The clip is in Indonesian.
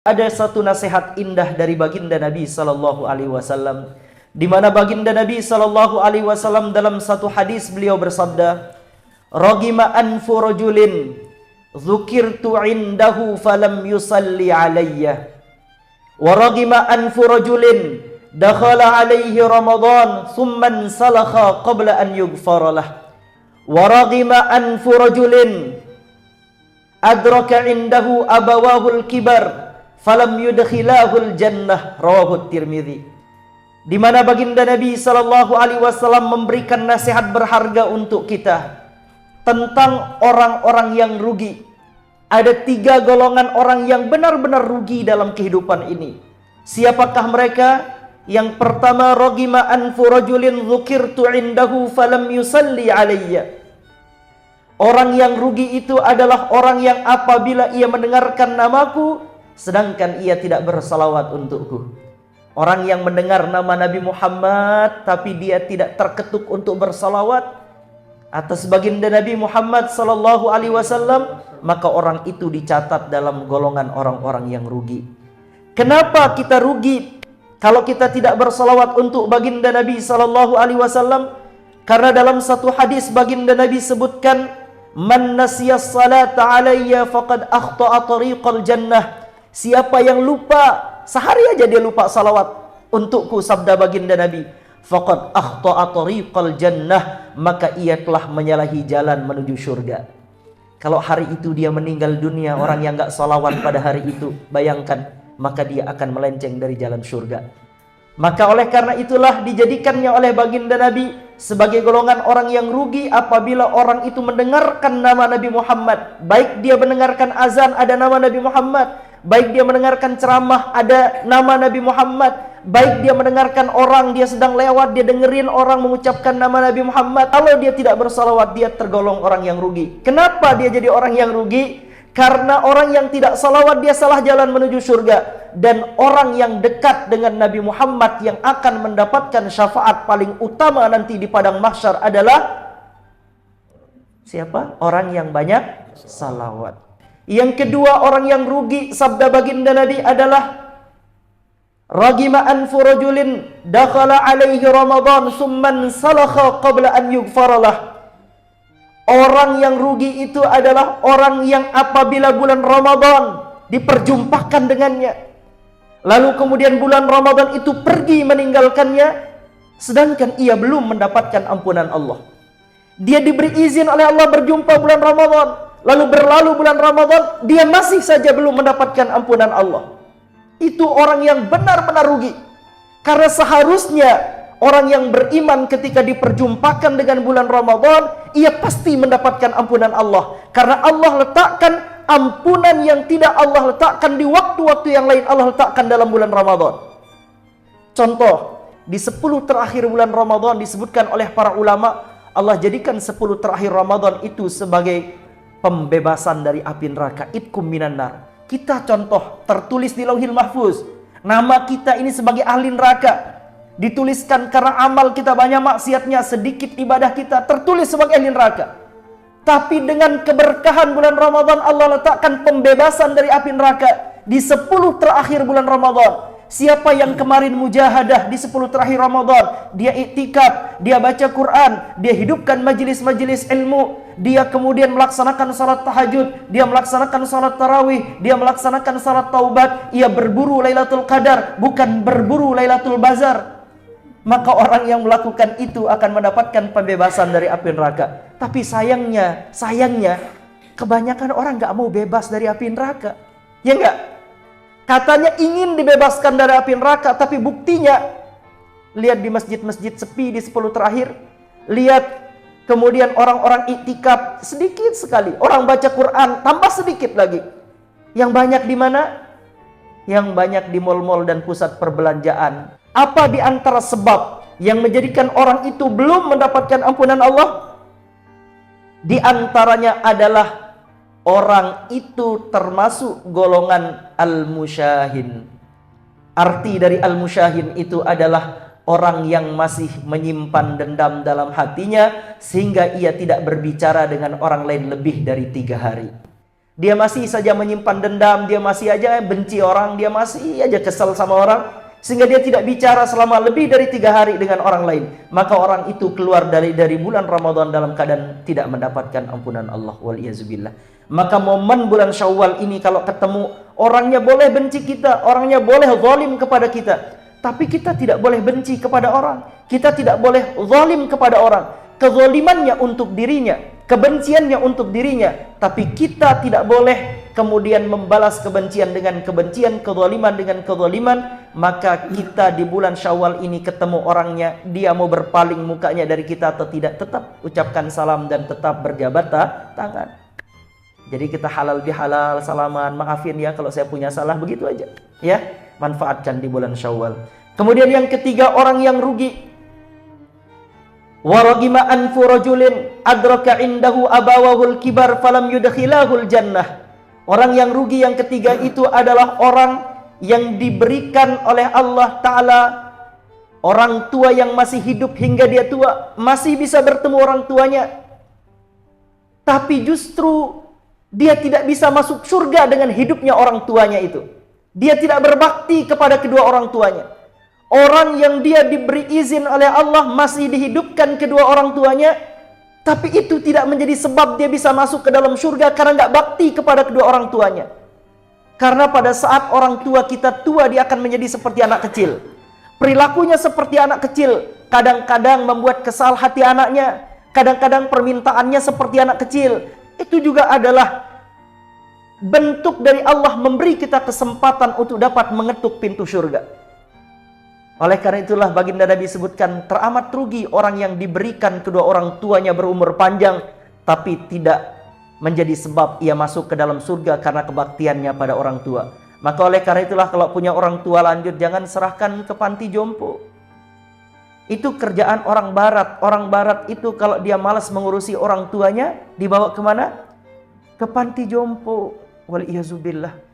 Ada satu nasihat indah dari baginda Nabi sallallahu alaihi wasallam, di mana baginda Nabi sallallahu alaihi wasallam dalam satu hadis beliau bersabda, "Ragima anfu rajulin dzukirtu indahu falam yusalli alayya, wa ragima anfu rajulin dakhala alaihi Ramadan thumma salakha qabla an yughfara lah, wa ragima anfu rajulin adraka indahu abawahul kibar falam yudkhilahul jannah." Rawahu Tirmidzi. Di mana baginda Nabi sallallahu alaihi wasallam memberikan nasihat berharga untuk kita tentang orang-orang yang rugi. Ada 3 golongan orang yang benar-benar rugi dalam kehidupan ini. Siapakah mereka? Yang pertama, ragima anfu rajulin dzukirtu indahu falam yusalli alayya. Orang yang rugi itu adalah orang yang apabila ia mendengarkan namaku sedangkan ia tidak bersalawat untukku. Orang yang mendengar nama Nabi Muhammad tapi dia tidak terketuk untuk bersalawat atas baginda Nabi Muhammad sallallahu alaihi wasallam, maka orang itu dicatat dalam golongan orang-orang yang rugi. Kenapa kita rugi kalau kita tidak bersalawat untuk baginda Nabi sallallahu alaihi wasallam? Karena dalam satu hadis baginda Nabi sebutkan, "Man nasiyas salata alayya faqad akhta'a tariqal jannah." Siapa yang lupa, sehari aja dia lupa salawat untukku, sabda baginda Nabi, faqad akhta'a tariqal jannah, maka ia telah menyalahi jalan menuju surga. Kalau hari itu dia meninggal dunia, orang yang enggak salawat pada hari itu, bayangkan, maka dia akan melenceng dari jalan surga. Maka oleh karena itulah dijadikannya oleh baginda Nabi sebagai golongan orang yang rugi apabila orang itu mendengarkan nama Nabi Muhammad. Baik dia mendengarkan azan ada nama Nabi Muhammad, baik dia mendengarkan ceramah ada nama Nabi Muhammad, baik dia mendengarkan orang, dia sedang lewat, dia dengerin orang mengucapkan nama Nabi Muhammad, kalau dia tidak bersalawat, dia tergolong orang yang rugi. Kenapa dia jadi orang yang rugi? Karena orang yang tidak salawat dia salah jalan menuju surga. Dan orang yang dekat dengan Nabi Muhammad yang akan mendapatkan syafaat paling utama nanti di padang mahsyar adalah siapa? Orang yang banyak salawat. Yang kedua orang yang rugi, sabda baginda Nabi adalah ragima anfu rajulin dakhala alaihi Ramadan summan salakha qabla an yughfaralah. Orang yang rugi itu adalah orang yang apabila bulan Ramadan diperjumpakan dengannya, lalu kemudian bulan Ramadan itu pergi meninggalkannya, sedangkan ia belum mendapatkan ampunan Allah. Dia diberi izin oleh Allah berjumpa bulan Ramadan, lalu berlalu bulan Ramadan, dia masih saja belum mendapatkan ampunan Allah. Itu orang yang benar-benar rugi. Karena seharusnya orang yang beriman ketika diperjumpakan dengan bulan Ramadan, ia pasti mendapatkan ampunan Allah. Karena Allah letakkan ampunan yang tidak Allah letakkan di waktu-waktu yang lain, Allah letakkan dalam bulan Ramadan. Contoh, di 10 terakhir bulan Ramadan disebutkan oleh para ulama, Allah jadikan 10 terakhir Ramadan itu sebagai pembebasan dari api neraka, itkum minan nar. Kita contoh, tertulis di Lauhil Mahfuz, nama kita ini sebagai ahli neraka. Dituliskan karena amal kita banyak maksiatnya, sedikit ibadah kita, tertulis sebagai ahli neraka. Tapi dengan keberkahan bulan Ramadan, Allah letakkan pembebasan dari api neraka di 10 terakhir bulan Ramadan. Siapa yang kemarin mujahadah di 10 terakhir Ramadan, dia iktikaf, dia baca Quran, dia hidupkan majelis-majelis ilmu, dia kemudian melaksanakan salat tahajud, dia melaksanakan salat tarawih, dia melaksanakan salat taubat, ia berburu Lailatul Qadar, bukan berburu Lailatul Bazar. Maka orang yang melakukan itu akan mendapatkan pembebasan dari api neraka. Tapi sayangnya kebanyakan orang nggak mau bebas dari api neraka. Ya enggak? Katanya ingin dibebaskan dari api neraka, tapi buktinya lihat di masjid-masjid sepi di 10 terakhir, lihat kemudian orang-orang iktikaf sedikit sekali, orang baca Quran tambah sedikit lagi. Yang banyak di mana? Yang banyak di mal-mal dan pusat perbelanjaan. Apa di antara sebab yang menjadikan orang itu belum mendapatkan ampunan Allah? Di antaranya adalah orang itu termasuk golongan al-musyahin. Arti dari al-musyahin itu adalah orang yang masih menyimpan dendam dalam hatinya sehingga ia tidak berbicara dengan orang lain lebih dari 3 hari. Dia masih saja menyimpan dendam, dia masih aja benci orang, dia masih aja kesal sama orang, sehingga dia tidak bicara selama lebih dari 3 hari dengan orang lain. Maka orang itu keluar dari bulan Ramadan dalam keadaan tidak mendapatkan ampunan Allah, waliyazubillah. Maka momen bulan Syawal ini kalau ketemu, orangnya boleh benci kita, orangnya boleh zalim kepada kita, tapi kita tidak boleh benci kepada orang. Kita tidak boleh zalim kepada orang. Kezalimannya untuk dirinya, kebenciannya untuk dirinya, tapi kita tidak boleh kemudian membalas kebencian dengan kebencian, kezaliman dengan kezaliman. Maka kita di bulan Syawal ini ketemu orangnya, dia mau berpaling mukanya dari kita atau tidak, tetap ucapkan salam dan tetap berjabat tangan. Jadi kita halal bihalal, salaman, maafin ya kalau saya punya salah, begitu aja ya. Manfaatkan di bulan Syawal. Kemudian yang ketiga, orang yang rugi. Waragima anfu rajulin adraka indahu abawahul kibar falam yudkhilahul jannah. Orang yang rugi yang ketiga itu adalah orang yang diberikan oleh Allah Ta'ala orang tua yang masih hidup hingga dia tua, masih bisa bertemu orang tuanya, tapi justru dia tidak bisa masuk surga dengan hidupnya orang tuanya itu. Dia tidak berbakti kepada kedua orang tuanya. Orang yang dia diberi izin oleh Allah masih dihidupkan kedua orang tuanya, tapi itu tidak menjadi sebab dia bisa masuk ke dalam surga karena nggak bakti kepada kedua orang tuanya. Karena pada saat orang tua kita tua, dia akan menjadi seperti anak kecil. Perilakunya seperti anak kecil. Kadang-kadang membuat kesal hati anaknya. Kadang-kadang permintaannya seperti anak kecil. Itu juga adalah bentuk dari Allah memberi kita kesempatan untuk dapat mengetuk pintu surga. Oleh karena itulah baginda Nabi sebutkan, teramat rugi orang yang diberikan kedua orang tuanya berumur panjang, tapi tidak menjadi sebab ia masuk ke dalam surga karena kebaktiannya pada orang tua. Maka oleh karena itulah kalau punya orang tua lanjut, jangan serahkan ke panti jompo. Itu kerjaan orang barat. Orang barat itu kalau dia malas mengurusi orang tuanya, dibawa kemana? Ke panti jompo. Waliyazubillah.